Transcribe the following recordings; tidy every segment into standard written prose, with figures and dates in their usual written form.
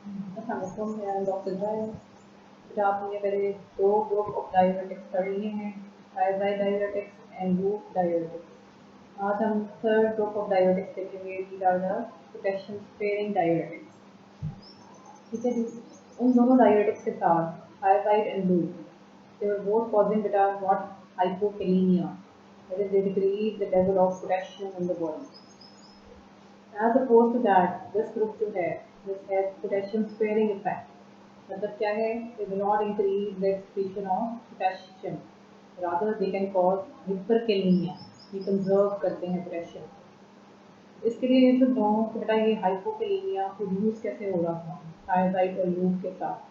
अस्सलामुअलैकुम, मेरा नाम डॉक्टर है। फिर आपने मेरे दो ग्रुप ऑफ डायबिटिक्स पढ़ लिए हैं, thiazide diuretics and loop diuretics. आज हम थर्ड ग्रुप ऑफ डायबिटिक्स देखेंगे, these are the potassium sparing diuretics. ठीक है जी। उन दोनों डायबिटिक्स के साथ thiazide and loop, they were both causing beta what hypokalemia, that is they decrease the level of potassium in the body. As opposed to that, this group जो है, this has potassium sparing effect. मतलब क्या है? They do not increase the excretion of potassium. Rather, they can cause hyperkalemia. ये conserve करते हैं potassium. इसके लिए ये जो दोनों को बेटा ये हाइपोकैलेमिया प्रोड्यूस कैसे हो रहा था थायराइड और लूप के साथ।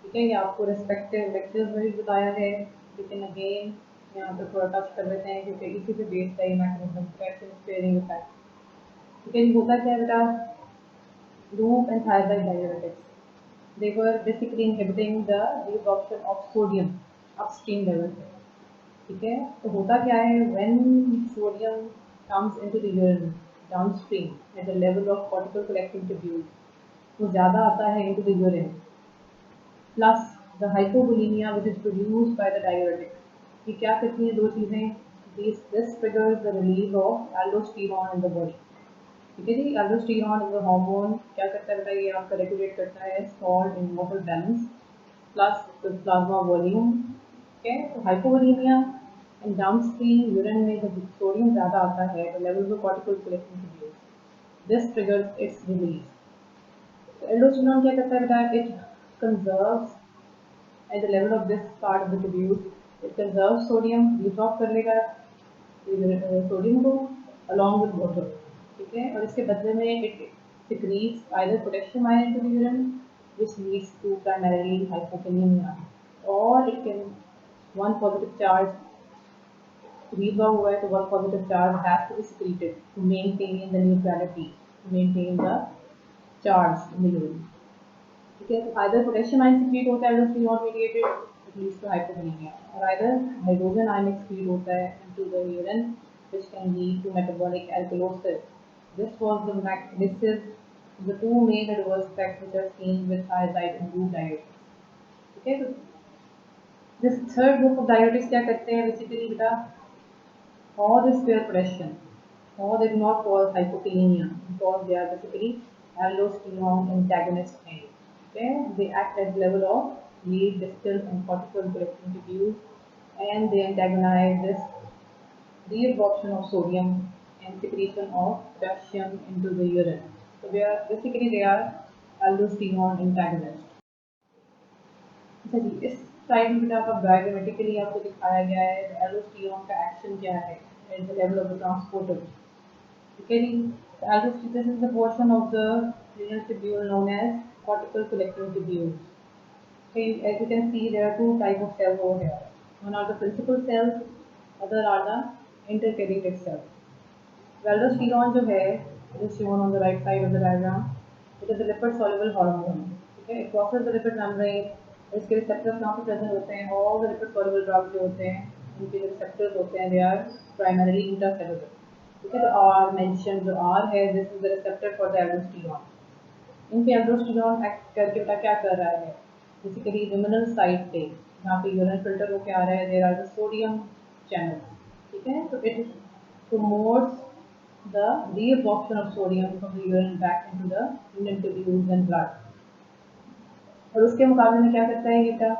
ठीक है, ये आपको रेस्पेक्टिव लेक्चर्स में भी बताया है, लेकिन अगेन यहाँ पर थोड़ा टच कर लेते हैं क्योंकि इसी से बेस्ड है ये मैकेनिज्म, पोटेशियम स्पेयरिंग इफेक्ट। ठीक है, होता क्या है बेटा, loop and thyroid diuretics, they were basically inhibiting the reabsorption of sodium upstream level पे। ठीक है, तो होता क्या है, when sodium comes into the urine downstream at the level of cortical collecting tubules वो ज़्यादा आता है into the urine, plus the hypovolemia which is produced by the diuretics। ये क्या करती हैं दो चीज़ें, this triggers the release of aldosterone in the body। ठीक है जी, एल्डोस्टेरॉन इज अ हार्मोन, क्या करता है बेटा, ये आपका रेगुलेट करता है salt in water balance plus plasma volume. ठीक है, तो हाइपोवोलीमिया एंड डाउनस्ट्रीम यूरिन में जब सोडियम ज़्यादा आता है तो levels of cortical cholesterol reduce, this triggers its release. तो एल्डोस्टेरॉन क्या करता है बेटा, it conserves at the level of this part of the tubule, it conserves sodium, dissolve कर लेगा सोडियम को अलॉन्ग विद वाटर। ठीक है, और इसके बदले में it secretes either potassium ion into the urine, which leads to primarily hypokalemia, or it can one positive charge redraw हुआ है तो one positive charge has to be secreted to maintain the neutrality, to maintain the charge in the urine। ठीक है, तो either potassium ion secrete होता है aldosterone mediated, it leads to hypokalemia, और either hydrogen ion secrete होता है into the urine which can lead to metabolic alkalosis। This is the two main adverse effects which are seen with thiazide and loop diuretics। ठीक है, तो this third group of diuretics क्या करते हैं basically बेटा, all this spare potassium, or they do not cause hypokalemia because they are basically aldosterone antagonist हैं। Okay, they act at the level of lead, distal and cortical collecting tubules and they antagonize this reabsorption of sodium and secretion of potassium into the urine। So they are aldosterone antagonists। अच्छा जी, इस side में बेटा आपका diagrammatically आपको दिखाया गया है aldosterone का एक्शन क्या है eight the level of the transporter. ठीक है जी, aldosterone, this is the portion of the renal tubule known as cortical collecting tubules। Okay, as you can see there are two type of cells over here, one are the principal cells, other are the intercalated cells। Aldosterone जो है, it is shown on the right side of the diagram, it is a lipid soluble hormone। ठीक है, it crosses the lipid membrane, इसके receptors कहाँ पे present होते हैं, all the lipid soluble drugs जो होते हैं उनके जो receptors होते हैं they are primarily intracellular। ठीक है, तो R mentioned जो R है, this is the receptor for the aldosterone। इन पे aldosterone act करके बेटा क्या कर रहा है, बेसिकली luminal side पे जहाँ पे यूरिन फिल्टर होके आ रहा है there are the sodium channels। ठीक है, तो it promotes the reabsorption of sodium from the urine back into the renal tubules and blood। और उसके मुकाबले में क्या करता है ये बेटा,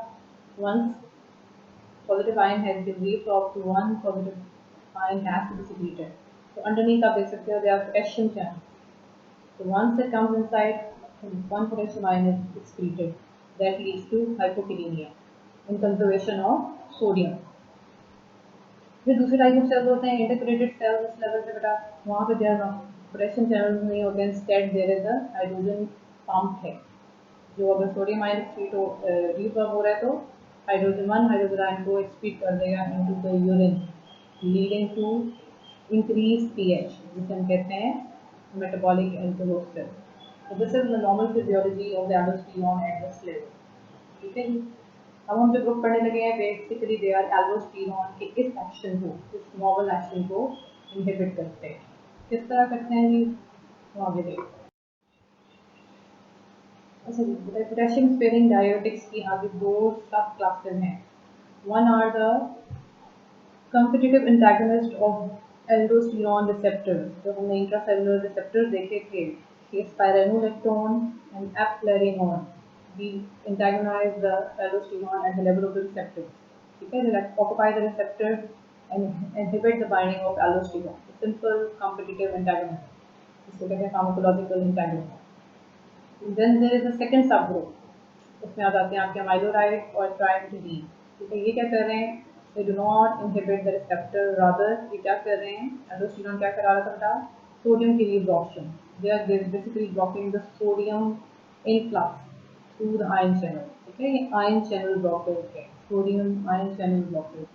once positive ion has been reabsorbed to one positive ion has to be secreted। तो underneath आप देख सकते हो there are potassium channels, so once it comes inside one potassium ion is excreted, that leads to hypokalemia in conservation of sodium। फिर दूसरे type of sales होते हैं integrated sales, इस लेवल पे बेटा वहाँ पे देयर पोटेशियम चैनल्स नहीं होते हैं, instead there is a hydrogen pump है, जो अगर सोडियम आयन एक्सक्रीट रिअब्सॉर्ब हो रहा है तो हाइड्रोजन आयन को एक्सक्रीट कर देगा into the urine, leading to increase pH जिसे हम कहते हैं मेटाबॉलिक एल्कलोसिस। तो this is the normal physiology of the aldosterone at this level. ठीक है जी, अब हम जो ग्रुप पढ़ने लगे हैं बेसिकली दे आर एल्डोस्टेरॉन के इस एक्शन को, इस नॉवल एक्शन को इनहिबिट करते हैं। किस तरह करते हैं जी, तो आगे देखो। अच्छा जी, पोटेशियम स्पेयरिंग डायरेटिक्स की आगे दो सब क्लासेस हैं. One are the competitive antagonist of aldosterone receptors. जो हमने इंट्रासेलुलर रिसेप्टर्स देखे थे कि spironolactone and eplerenone we antagonize the aldosterone at the level of the receptors. ठीक है, they occupy the receptor and inhibit the binding of aldosterone. Simple competitive antagonism. इसको कहते हैं pharmacological antagonism. Then there is a second subgroup. उसमें आ जाते हैं आपके अमाइलोराइड और ट्राइमटीडीन. ठीक है, ये क्या कर रहे हैं? They do not inhibit the receptor, rather ये क्या कर रहे हैं? एल्डोस्टेरोन क्या करा रहा था? सोडियम की reabsorption. They are basically blocking the sodium influx through the ion channel. ठीक है, ये ion channel blockers है, sodium ion channel blockers.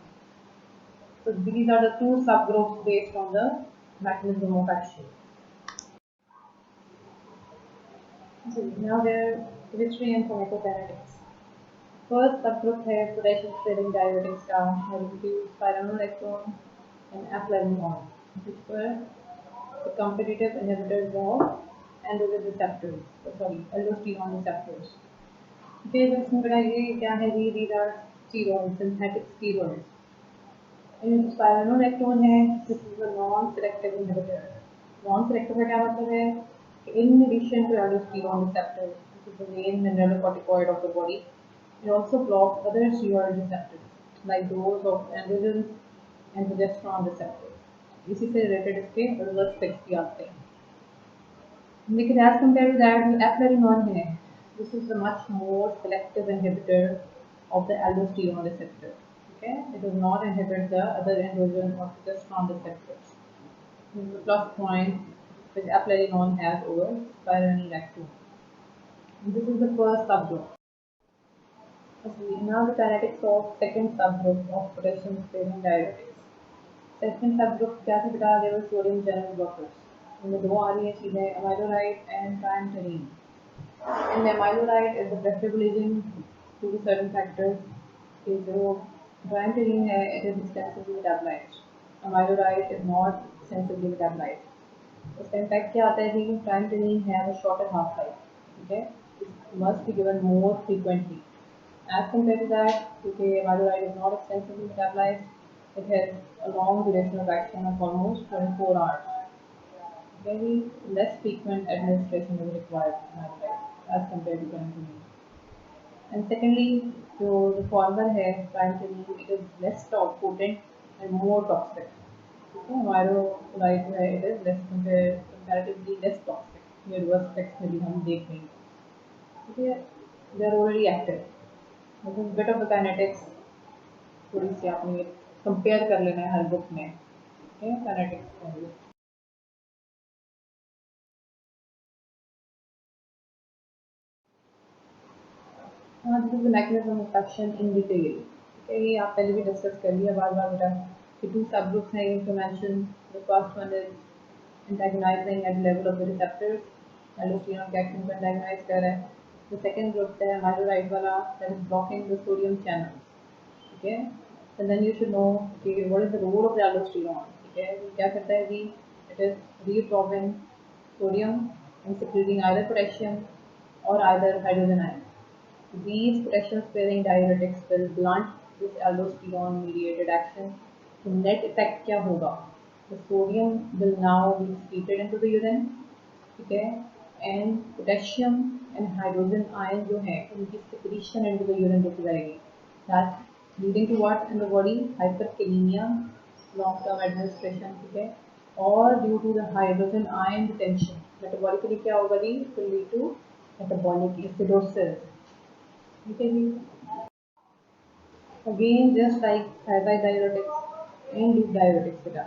So these are the two subgroups based on the mechanism of action. So now there are chemistry and pharmacokinetics. First subgroup है potassium sparing diuretics का, reduce spironolactone and eplerenone, which were the competitive inhibitors of androgen receptors, sorry, aldosterone receptors. फिर इसमें बताइए क्या है जी? These are steroids, synthetic steroids. Spironolactone है, this is a non-selective inhibitor. Non-selective का क्या मतलब है? In addition to aldosterone receptors, which is the main mineralocorticoid of the body, it also blocks other steroid receptors, like those of androgens and progesterone receptors. इसी से related इसके reverse effects भी आते हैं. लेकिन as compared to that, जो eplerenone है, this is a much more selective inhibitor of the aldosterone receptor. Okay, it does not inhibit the other androgen or progesterone receptors. This is the plus point which eplerenone has over spironolactone. This is the first subgroup. Now the kinetics of second subgroup of potassium sparing diuretics. Second subgroup क्या था बेटा? They were sodium channel blockers. इनमें दो आ रही है चीजें, amiloride and triamterene. And amiloride is the preferable agent due to certain factors. कि जो triamterene है, it is extensively metabolized. Amiloride is not extensively metabolized. उसका impact क्या आता है कि triamterene has a shorter half life. ठीक है, it must be given more frequently. As compared to that, because amiloride is not extensively metabolized, it has a long duration of action of almost 24 hours. Very less frequent administration is required for amiloride as compared to triamterene. And secondly, so the former है triamterene, it is less potent and more toxic. Okay, amiloride जो है, it is comparatively less toxic. ये reverse effects में भी हम देख रहे हैं. Okay, they are already active. This is bit of the kinetics. थोड़ी सी आपने कंपेयर कर लेना है हर बुक में. Okay, kinetics पहले. This is the mechanism of action in detail. Okay, ये आप पहले भी डिस्कस कर लिया बार बेटा कि two subgroups हैं to mention. The first one is antagonizing at the level of the receptors. Aldosterone के action को antagonize कर रहा है. The second group है amiloride वाला, that is blocking the sodium channels. Okay, and then you should know कि what is the role of the aldosterone. ठीक है, ये क्या करता है जी? It is reabsorbing sodium and secreting either potassium or either hydrogen ion. These potassium-sparing diuretics will blunt this aldosterone-mediated action. तो net effect क्या होगा? The sodium will now be excreted into the urine, ठीक है, and potassium and hydrogen ion जो है उनकी secretion into the urine रुक जाएगी. That's leading to what in the body? Hyperkalemia, long-term administration, ठीक है, or due to the hydrogen ion retention. Metabolically क्या होगा जी? It will lead to metabolic acidosis. Okay, again just like thyroid diuretics and loop diuretics बेटा,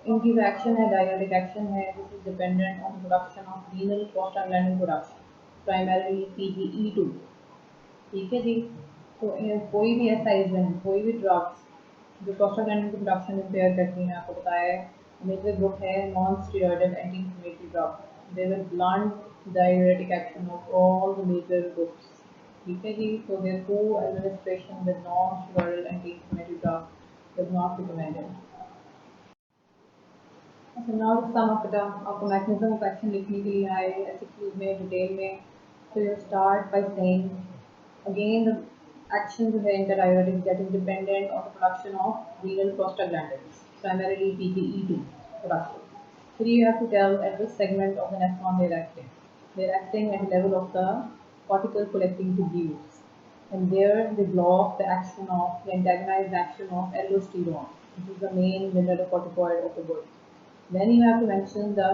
इनकी जो action है diuretic action है, this is dependent on production of renal prostaglandin production, primarily PGE2. ठीक है जी. तो कोई भी ऐसा एजेंट, कोई भी ड्रग्स जो प्रोस्टाग्लैंडिन की प्रोडक्शन इम्पेयर करती हैं, आपको बताया है, मेजर ग्रुप है non steroidal anti inflammatory drugs. They will blunt diuretic action of all the major groups. ठीक है जी. तो देयर को administration with non steroidal anti inflammatory drugs is not recommended. अच्छा, नाउ सम ऑफ इट आपको mechanism of action लिखने के लिए आए एसक्यूज में डिटेल में. So you start by saying again the action जो है antidiuretic that is dependent on the production of renal prostaglandins, primarily PGE2 production. So you have to tell at which segment of the nephron they're acting. They're acting at the level of the cortical collecting tubules, and there they block the action of the antagonized action of aldosterone, which is the main mineralocorticoid of the body. Then you have to mention the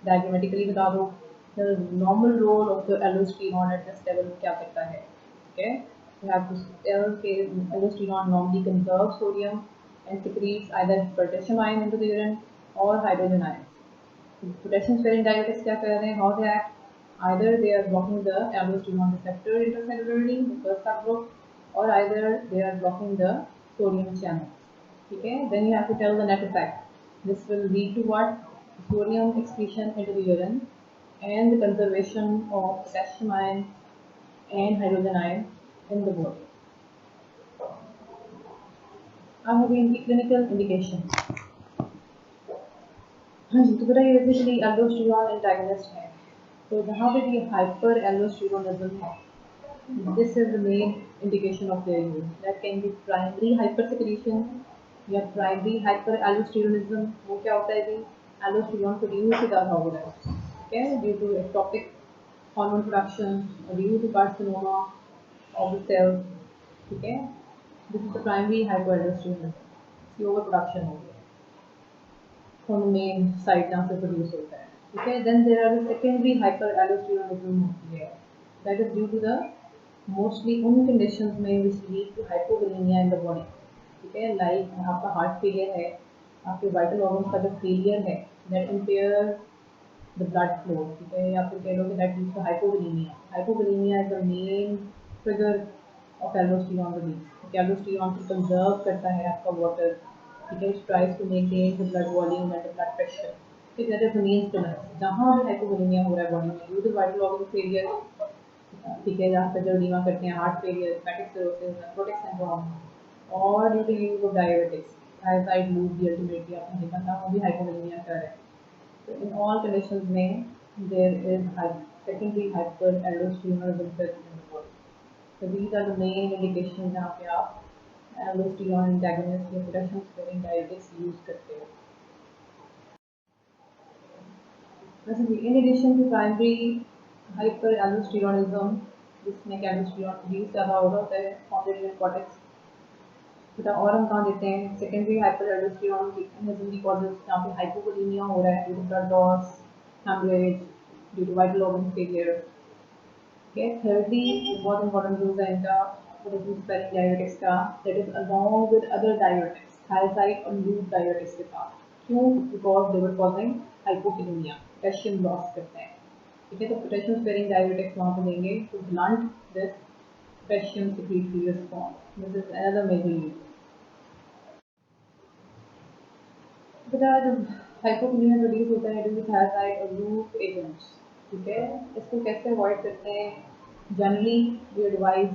diagrammatically बता दो the normal role of the aldosterone at this level क्या करता है. Okay, you have to tell that aldosterone normally conserves sodium and secretes either potassium ion into the urine or hydrogen ions. Potassium sparing diuretics क्या कर रहे हैं? How they act? Either they are blocking the aldosterone receptor intracellularly, the first subgroup, or either they are blocking the sodium channel. Okay, then you have to tell the net effect. This will lead to what? Sodium excretion into the urine and the conservation of potassium ion and hydrogen ion in the body. अब हो गई clinical indication. हाँ जी, तो बेटा ये basically aldosterone antagonist है. तो जहाँ पे भी हाइपर एल्डोस्टेरोनिज्म है, this is the main indication of their use. That can be primary hyper secretion या प्राइमरी हाइपर एल्डोस्टेरोनिज्म. वो क्या होता है कि एल्डोस्टेरोन प्रोड्यूस ही ज़्यादा हो रहा है, ठीक है, due to ectopic hormone production, due to carcinoma of the cells. ठीक है, this is the primary hyperaldosteronism. इसकी ओवर प्रोडक्शन हो गई from the main site जहाँ से produce होता है. ठीक है, then there are the secondary hyperaldosteronism होती है. That is due to the mostly उन conditions में which lead to hypovolemia in the body. ठीक है, like आपका heart failure है, आपके vital organs का जो failure है, that impair the blood flow. ठीक है, या फिर कह लो कि that leads to hypovolemia. Hypovolemia is the main trigger of aldosterone release. aldosterone को conserve करता है आपका water. It tries to maintain the blood volume and the blood pressure. So that is the main stimulus. जहाँ भी hypovolemia हो रहा है body में, due to vital organ failure, ठीक है, जहाँ पे जो edema करते हैं, heart failure, hepatic cirrhosis, nephrotic syndrome, और due to use of diuretics, thiazide loop भी ultimately आपने देखा था, वो भी hypovolemia कर रहे हैं. So in all conditions में there is secondary hyperaldosteronism present in the body. So these are the main indications जहाँ पे आप aldosterone antagonist या potassium sparing diuretics use करते हो. In addition to primary hyperaldosteronism, जिसमें aldosterone produce ज़्यादा हो रहा होता है from the renal cortex, बेटा और हम कहाँ देते हैं secondary hyperaldosteronism की causes जहाँ पे hypovolemia हो रहा है due to blood loss, hemorrhage, due to vital organ failure. Okay, thirdly, बहुत important use है इनका potassium sparing diuretics का, that is along with other diuretics, thiazide और loop diuretics के साथ. क्यों? Because they were causing hypokalemia, potassium loss करते हैं. ठीक है, तो potassium sparing diuretics वहाँ पे देंगे to blunt this potassium secretory response. This is another major use. बेटा जब हाइपोकालेमिया प्रोड्यूस होता है ड्यू टू थायराइड और लूप एजेंट्स, ठीक है, इसको कैसे अवॉइड करते हैं? जनरली वी एडवाइज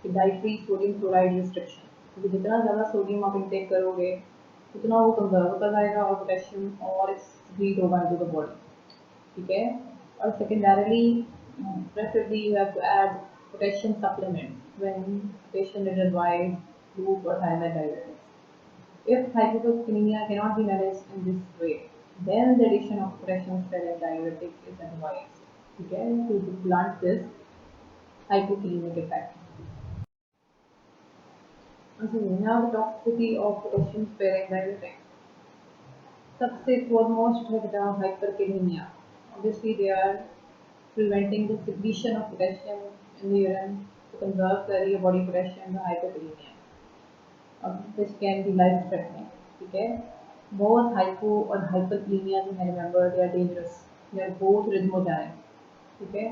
कि डाइटरी सोडियम क्लोराइड रिस्ट्रिक्शन, क्योंकि जितना ज़्यादा सोडियम आप इंटेक करोगे उतना वो कंजर्व होता जाएगा और पोटेशियम और एक्सक्रीट होगा इनटू द बॉडी. ठीक है, और secondarily preferably you have to add potassium supplement when patient is advised loop और thiazide diuretics. If hypophosphatemia cannot be managed in this way, then the addition of potassium sparing diuretic is advised. Okay, to blunt this hypokalemic effect. Okay, now the toxicity of potassium sparing diuretic. सबसे foremost है बेटा hyperkalemia. Obviously, they are preventing the secretion of potassium in the urine to conserve the body potassium, the hypokalemia. Which can be life threatening. ठीक है, both hypo और hyperkalemia जो है, remember they are dangerous. They are both rhythmogenic. ठीक है,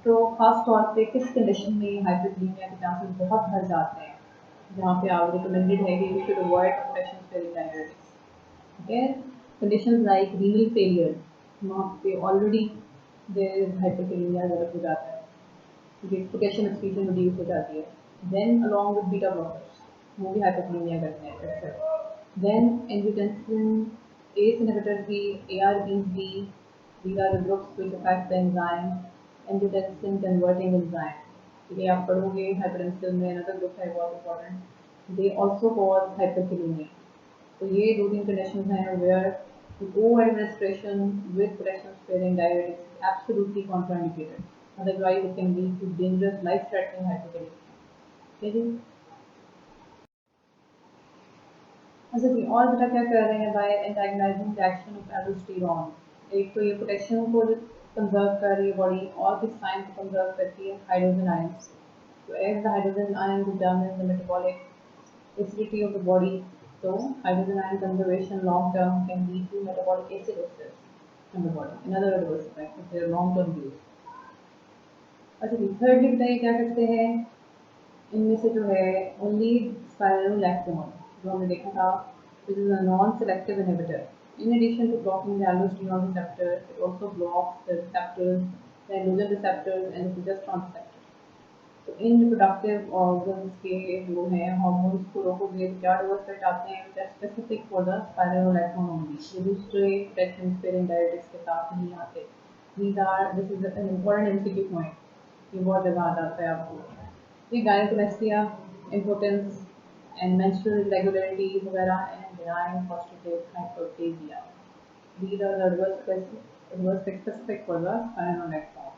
तो खास तौर पे किस कंडीशन में hyperkalemia के चांसेस बहुत बढ़ जाते हैं, जहाँ पे आप रिकमेंडेड है कि you should avoid potassium sparing diuretics. ठीक है, conditions like renal failure, वहाँ पे already there is hyperkalemia develop हो जाता है, potassium excretion reduce हो जाती है. Then along with beta blockers, वो भी hyperkalemia करते हैं. Then angiotensin ACE inhibitors भी, ARBs भी, these are the groups which affect the enzyme angiotensin converting enzyme. ठीक है, आप पढ़ोगे hypertension में another group है बहुत important. They also cause hyperkalemia. तो ये दो तीन conditions हैं where co-administration with potassium sparing diuretics is absolutely contraindicated. Otherwise it can lead to dangerous life-threatening hyperkalemia. ठीक है, अच्छा जी, और बेटा क्या कर रहे हैं by antagonising the action of aldosterone. एक तो ये पोटेशियम को कंजर्व कर रही है बॉडी, और किस साइन को कंजर्व करती है, हाइड्रोजन आयंस. तो as the hydrogen ion determines the metabolic acidity of the body, तो hydrogen ion conservation long term can lead to metabolic acidosis in the body. Another adverse effect of their long term use. अच्छा जी, thirdly बताइए क्या करते हैं इनमें से जो है ओनली स्पाइरोलैक्टोन, जो हमने देखा था, which is a non-selective inhibitor. In addition to blocking the aldosterone receptor, it also blocks the receptors, the androgen receptors and the progesterone receptors. तो इन रिप्रोडक्टिव ऑर्गन्स के जो हैं हार्मोन्स को रोकोगे तो क्या डोज इफेक्ट आते हैं, which are specific for the spironolactone only. ये दूसरे potassium sparing diuretics के साथ नहीं आते. This is an important MCQ point. ये बहुत जगह आ जाता है आपको. ये gynecomastia, impotence and menstrual irregularities वगैरह and benign prostatic hyperplasia. These are the adverse specific for the spironolactone.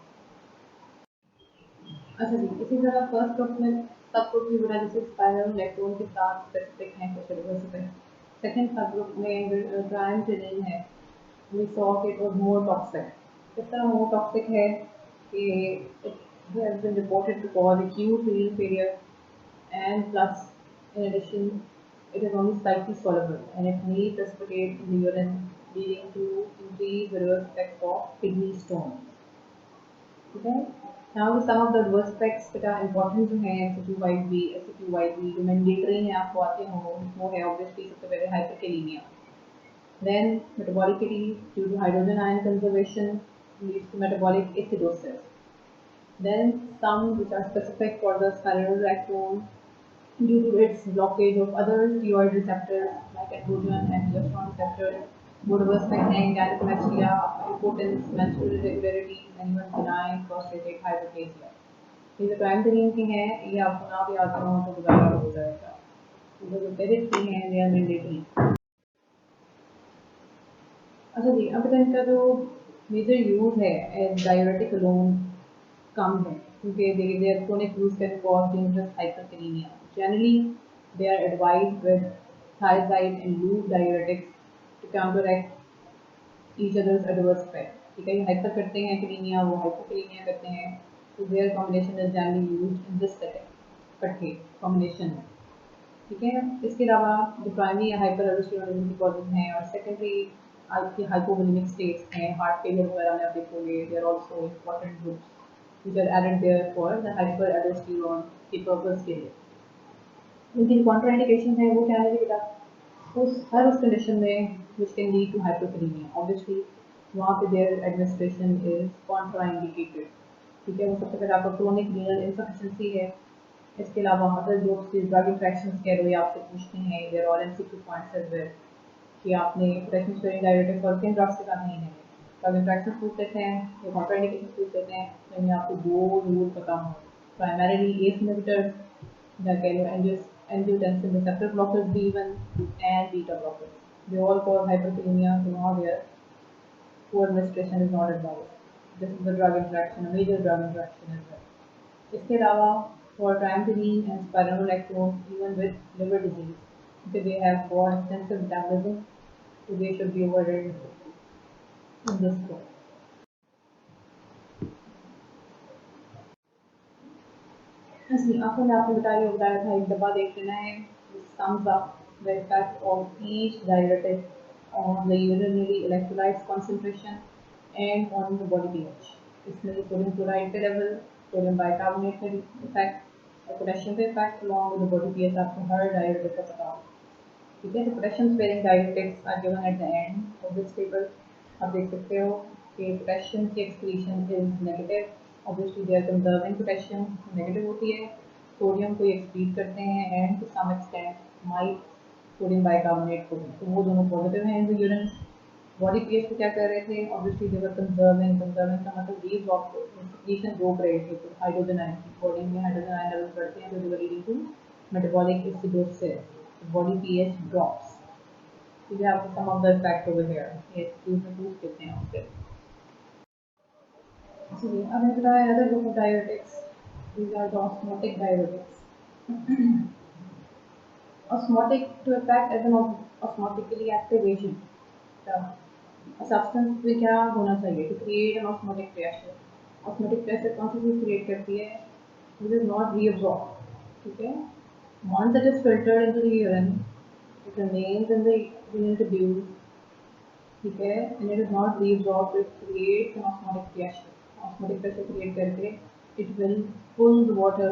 अच्छा जी, इसी तरह फर्स्ट ग्रुप में सब ग्रुप भी बना जैसे स्पाइरोलैक्टोन के साथ स्पेसिफिक हैं कुछ एडवर्स इफेक्ट. सेकेंड सब ग्रुप में ट्राइमथिलिन है. We saw it was more toxic. इस तरह more toxic है कि it has been reported to cause acute renal failure, and plus in addition it is only slightly soluble and it may precipitate in the urine, leading to increased adverse effects of kidney stones. ठीक है, now some of the adverse effects that are important जो हैं SCQ-YB जो mandatory हैं आपको आते हो, वो है obviously सबसे पहले hyperkalemia. Then metabolic fatigue due to hydrogen ion conservation leads to metabolic acidosis. Then some which are specific for the spironolactone due to its blockage of other steroid receptors like androgen and progesterone receptors, would worse affect gynecomastia, impotence, menstrual irregularities, and even benign prostatic hyperplasia. ये जो primary की हैं ये आपको ना भी आते हो तो दोबारा हो जाएगा. जो बेसिक की हैं they are mandatory. अच्छा जी, अब तक इनका जो मेजर यूज़ है एज डायरेटिक अलोन कम है क्योंकि their chronic use can cause dangerous hyperkalaemia. Generally they are advised with thiazide and loop diuretics to counteract each others adverse effect. ठीक है, ये हाइपर करते हैं कलीमिया, वो हाइपोकलीमिया करते हैं, तो there combination is generally used in this setting इकट्ठे कॉम्बिनेशन में. ठीक है, इसके अलावा जो प्राइमरी हाइपर एल्डोस्टेरोनिज्म की कॉजेज हैं और सेकेंडरी आपकी हाइपोवोलेमिक स्टेट्स हैं, हार्ट फेलियर वगैरह में आप देखोगे, they are also important groups which are added there for the hyperaldosterone के पर्पस के लिए. उनकी कॉन्ट्राइंडिकेशन है वो क्या है बेटा, हर उस कंडीशन में which can lead to hyperkalemia, obviously वहाँ पे their administration is contraindicated. ठीक है, वो सबसे पहले आपका क्रोनिक रीनल इनसफिशिएंसी है. इसके अलावा अदर ग्रुप्स के ड्रग इंट्रैक्शंस कह रहे हो आपसे पूछते हैं, there all MCQ points as well कि आपने पोटेशियम स्पेरिंग डायरेटिक्स और किन ड्रग्स के साथ नहीं है. ड्रग इंट्रैक्शंस पूछ लेते हैं या कॉन्ट्राइंडिकेशंस पूछ लेते हैं. तो इनमें आपको दो रूल पता हो, प्राइमरीली एस इनहिबिटर्स या कह लो angiotensin receptor blockers B1 and beta blockers, they all cause hyperkalaemia. तो वहाँ their co-administration is not advised. This is a drug interaction, a major drug interaction as well. इसके अलावा for triamcinolone and spironolactone, even with liver disease, because they have got extensive metabolism, so they should be avoided in this group. इसलिए आपको मैं आपको बताया था एक दफ़ा देख लेना है, sums up the effect of each diuretic on the urinary electrolytes concentration and on the body pH. इसमें सोडियम क्लोराइड के लेवल, सोडियम बाइकार्बोनेट के इफेक्ट और पोटेशियम के effect along with the body pH आपको हर डायरेटिक का पता हो. ठीक है, तो potassium sparing diuretics are given at the end of this table. आप देख सकते हो कि पोटेशियम की excretion is negative. Obviously they are conserving potassium, negative होती है. सोडियम को एक्सक्रीट करते हैं and to some extent might sodium bicarbonate को भी, तो वो दोनों पॉजिटिव हैं in the urine. Body pH को क्या कर रहे थे, ऑब्वियसली दे वर कंजर्विंग का मतलब रीसेंट रोक रहे थे, तो हाइड्रोजन आयन बॉडी में हाइड्रोजन आयन लेवल बढ़ते हैं, तो they were leading to metabolic acidosis, body pH drops. तो ये आपको some of the effect over here, ये यूज में यूज करते हैं उसके। चलिए अब मैं बताया other group of diuretics, these are the osmotic diuretics. Osmotic to affect as an osmotically active agent. A substance में क्या होना चाहिए to create an osmotic pressure? Osmotic pressure कौन सी चीज create करती है? Which is not reabsorbed. ठीक है? Once it is filtered into the urine, it remains in the urine tubule. ठीक है? And it is not reabsorbed. It creates an osmotic pressure. Osmotic pressure create करके it will pull the water,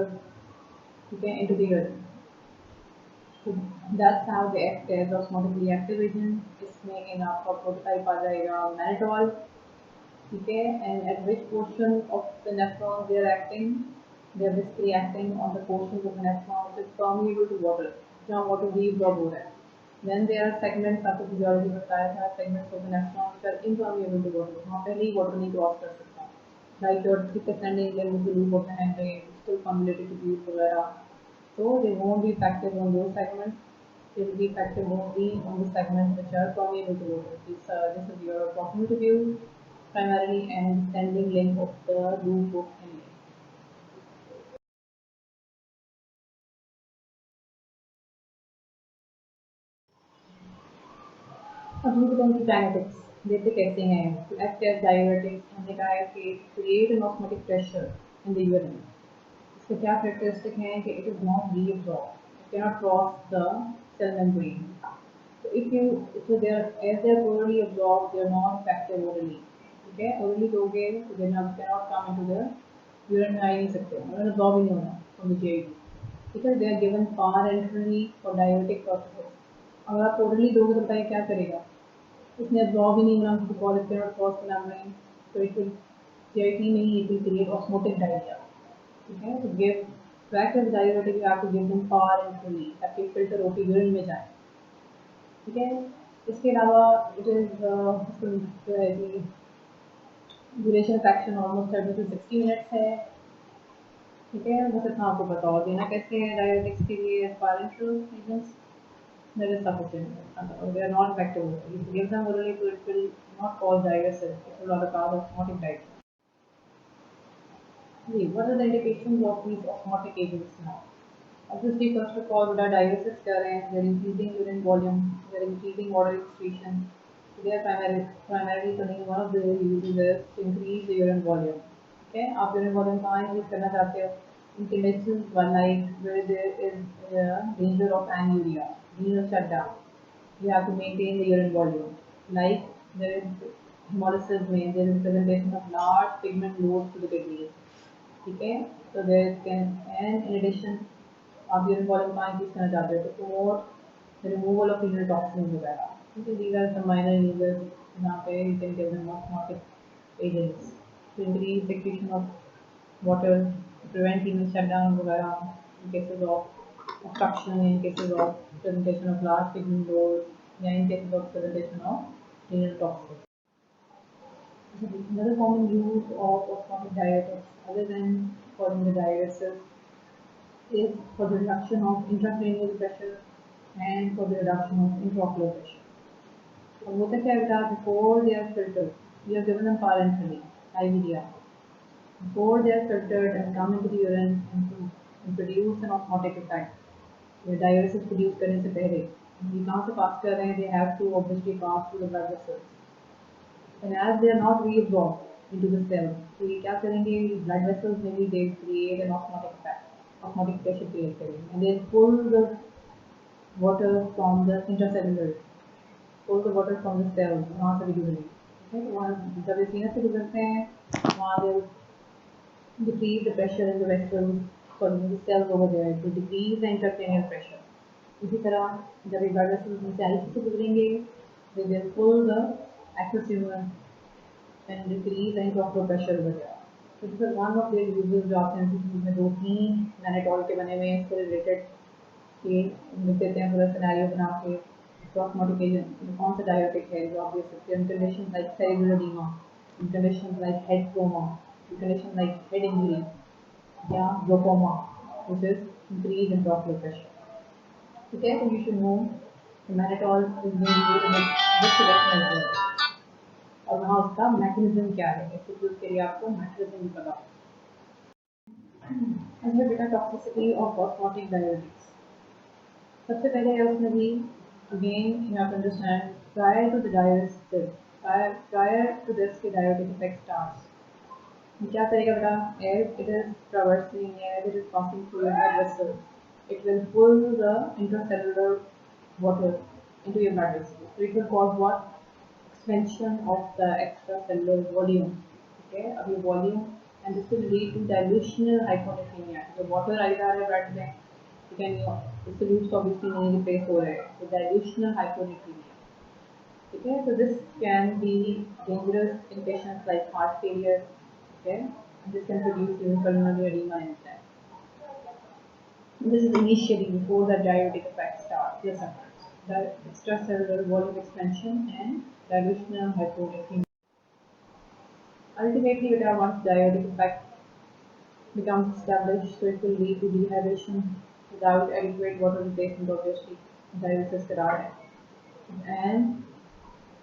ठीक है, into the urine. So that's how they act as osmotically active agent. इसमें इन आपका prototype आ जाएगा mannitol, ठीक है, and at which portion of the nephron they are acting? They are basically acting on the portions of the nephron which is permeable to water, जहाँ water reabsorb हो रहा है. Then there are segments, आपको physiology बताया था, segments of the nephron which are impermeable to water, वहाँ पहले ही water नहीं क्रॉस कर सकता, like your thick ascending limb with the loop of the membrane, still formulated tubule वगैरह. So they won't be effective on those segments. They will be effective only on the segments which are permeable to water. This is your proximal tubule primarily and descending limb of the loop of Henle. अब हम बताएंगे kinetics. देखते कैसे हैं. To act as diuretics, हमने कहा है कि create an osmotic pressure in the urine. इसके क्या characteristic हैं कि it is not reabsorbed. It cannot cross the cell membrane. So if they are as they are orally absorbed, they are not effective orally. ठीक है, orally दोगे तो they cannot come into the urine में आ ही नहीं सकते, उन्हें absorb ही नहीं होना from the GIT. ठीक है, they are given parenterally for diuretic purposes. अगर आप orally दोगे तो बताइए क्या करेगा, इसने absorb ही नहीं होना because it cannot cross the membrane, so it will GIT नहीं, it will create osmotic diarrhea. ठीक है, तो give to act as diuretic you have to give them parenterally ताकि filter होकर urine में जाए. ठीक है, इसके अलावा इट इज़ जो है कि duration fraction almost 30 to 60 minutes है. ठीक है, बस इतना आपको बताओ देना कैसे है डायरेटिक्स के लिए parenteral agents. That is sufficient. They are not effective. If you give them orally, so it will not cause diuresis. It will not cause osmotic diuresis. What are the indications of these osmotic agents now? Obviously, first of all, what are diuresis कर रहे हैं? They are increasing urine volume. They are increasing water excretion. They are primarily turning one of the uses is to increase the urine volume. Okay, आप urine volume कहाँ increase करना चाहते हो? In conditions like where there is danger of anuria, renal shutdown, you have to maintain the urine volume. Like there is hemolysis में there is presentation of large pigment loads to the kidneys. ठीक है, so there can, and in addition आप urine volume कहाँ increase करना चाहते हो? To promote the removal of renal toxins वगैरह. Okay, these are some minor uses. यहाँ पे you can give them osmotic agents to increase secretion of water, to prevent renal shutdown वगैरह in cases of obstruction, in cases of presentation of large pigment loads, या in cases of presentation of renal toxins. Another common use of osmotic diuretics other than causing the diuresis is for the reduction of intracranial pressure and for the reduction of intraocular pressure. So होता क्या बेटा, before they are filtered, you have given them parenterally, IVDR. Before they are filtered and come into the urine and produce an osmotic effect, the diuresis produce करने से पहले, ये कहाँ से pass कर रहे हैं? They have to obviously pass through the blood vessels. And as they are not reabsorbed into the cell, तो ये क्या करेंगे? Blood vessels maybe they create an osmotic effect, osmotic pressure create करेंगे, and they pull the water from the intracellular, pull the water from the cells, वहाँ से भी गुजरेंगे. ठीक है, वहाँ जब ये सीने से गुजरते हैं, वहाँ they decrease the pressure in the vessels for the cells over there to decrease the intracranial pressure. इसी तरह जब ये blood vessels नीचे आईसी से गुजरेंगे, they will pull the aqueous humor and decrease the intraocular pressure over there. So this is one of the uses जो आपने में 2-3 मैनेटॉल के बने हुए हैं इससे रिलेटेड कि लिख देते हैं पूरा सिनेरियो बना के. ऑस्मोटिक एजेंट कौन सा डायरेटिक है जो आप दे सकते हैं? Condition like cerebral oedema, condition like head trauma, condition like head injury या glaucoma which is increase intraocular pressure. Okay, so you should know the mannitol is being used in this selection as well. और वहाँ उसका mechanism क्या है, excuse के लिए आपको mechanism पता। बेटा टॉक्सिसिटी ऑफ ऑस्मोटिक डायरेटिक्स, सबसे पहले है उसमें भी again you have to understand prior to the diuretic, prior to this के डायरेटिक इफेक्ट स्टार्ट्स, क्या करेगा बेटा? As it is traversing, as it is passing through your blood vessels, it will pull the intracellular water into your blood vessels. So it will cause what? Expansion of the extracellular volume. Okay, अब ये volume and this will lead to dilutional hyponatremia. जो water आ जा रहा है blood में, ठीक है, ये solutes obviously नहीं replace हो रहे हैं, so dilutional hyponatremia. ठीक है, so this can be dangerous in patients like heart failure. Okay, and this can produce even pulmonary edema in them. This is initially before the diuretic effect starts, the symptoms, the extracellular volume expansion and dilutional hyponatremia. Ultimately, once diuretic effect becomes established, so it will lead to dehydration without adequate water replacement, obviously, diuresis करा रहा है, and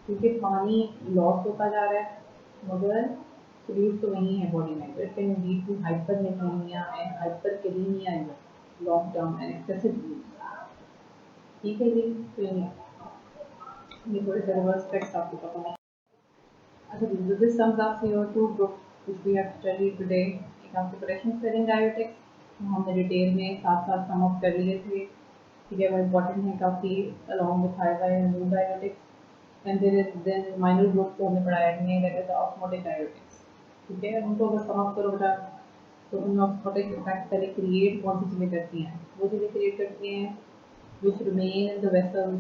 क्योंकि पानी loss होता जा रहा है मगर सोल्यूट तो वही है बॉडी में, तो it can lead to hypernatraemia and hyperkalaemia in long term and excessive use. ठीक है जी, तो ये थोड़े से रिवर्स इफेक्ट्स आपको पता है। अच्छा जी, so this sums up your two groups which we have studied today. एक आपके पोटेशियम स्पेयरिंग डायरेटिक्स हमने डिटेल में साथ साथ सम अप कर लिए थे, ठीक है, वो इम्पोर्टेंट है काफ़ी, अलॉन्ग विथ थायराइड एंड मूव diuretics, and there is then minor group जो हमने पढ़ाया है, दैट इज ऑस्मोटिक डायरेटिक्स। ठीक है, उनको अगर सम अप करो बेटा, तो उन ऑस्मोटिक इफेक्ट पहले क्रिएट कौन सी चीज़ें करती हैं? वो चीज़ें क्रिएट करती हैं which remain in the vessels,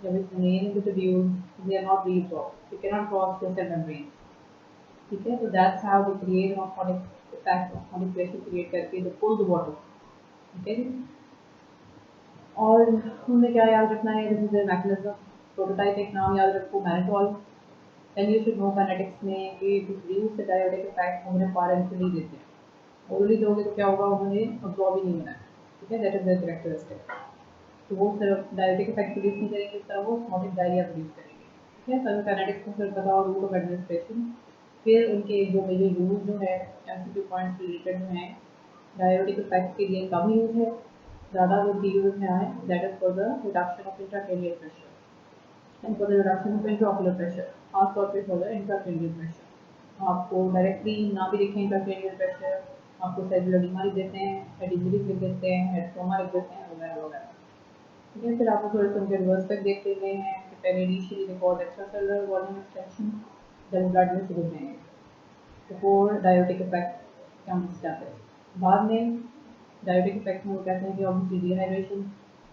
which remain in the tubules, they are not reabsorbed, they cannot cross the cell membrane. ठीक है, so that's how they create an osmotic effect, osmotic pressure create करके they pull the water. ठीक है, और हमें क्या याद रखना है? This is the mechanism. Prototype एक नाम याद रखो, mannitol. And you should know kinetics में कि to produce the diuretic effect उन्हें पारेंटली देते हैं, ओरली दोगे तो क्या होगा? उन्हें अब्जॉर्ब ही नहीं होना है। ठीक है, दैट इज द कैरेक्टरिस्टिक। तो वो सिर्फ डायरेटिक इफेक्ट प्रोड्यूस नहीं करेंगे, इस तरह वो ऑस्मोटिक डायरिया प्रोड्यूस करेंगे। ठीक है, सर काइनेटिक्स को फिर बताओ, रूट ऑफ एडमिनिस्ट्रेशन, फिर उनके जो मेजर यूज जो है एमसीक्यू पॉइंट्स रिलेटेड जो हैं, डायरेटिक इफेक्ट के लिए कम यूज है, ज़्यादा जो यूज में आए, that is for the reduction of intracranial pressure and for the reduction of intraocular pressure, खासतौर पर फॉर द इंट्राक्रेनियल प्रेशर। आपको डायरेक्टली ना भी लिखें इंट्राक्रेनियल प्रेशर, आपको सेलुलर एडीमा लिख देते हैं, हेड इंजरीज लिख देते हैं, हेड ट्रॉमा लिख देते हैं, वगैरह वगैरह। ठीक है, फिर आपको थोड़े से उनके रिवर्स तक देख लेते हैं कि पहले initially record extracellular volume extension, then blood में से हैं before diuretic effect come established. बाद में डायरेटिक इफेक्ट में वो कहते हैं कि ऑब्वियसली डिहाइड्रेशन,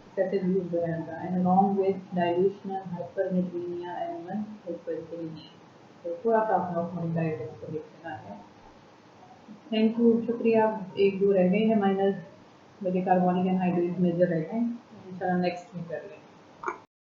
एक्सेसिव यूज जो है and along with dilutional hypernatraemia and even hyperkalaemia. तो थोड़ा सा अपना ऑस्मोटिक डायरेटिक्स को देख लेना है। थैंक यू, शुक्रिया। एक दो रह गए हैं माइनर, मेरे कार्बोनिक एनहाइड्रेट मेजर रह गए, इंशाल्लाह नेक्स्ट में कर लें।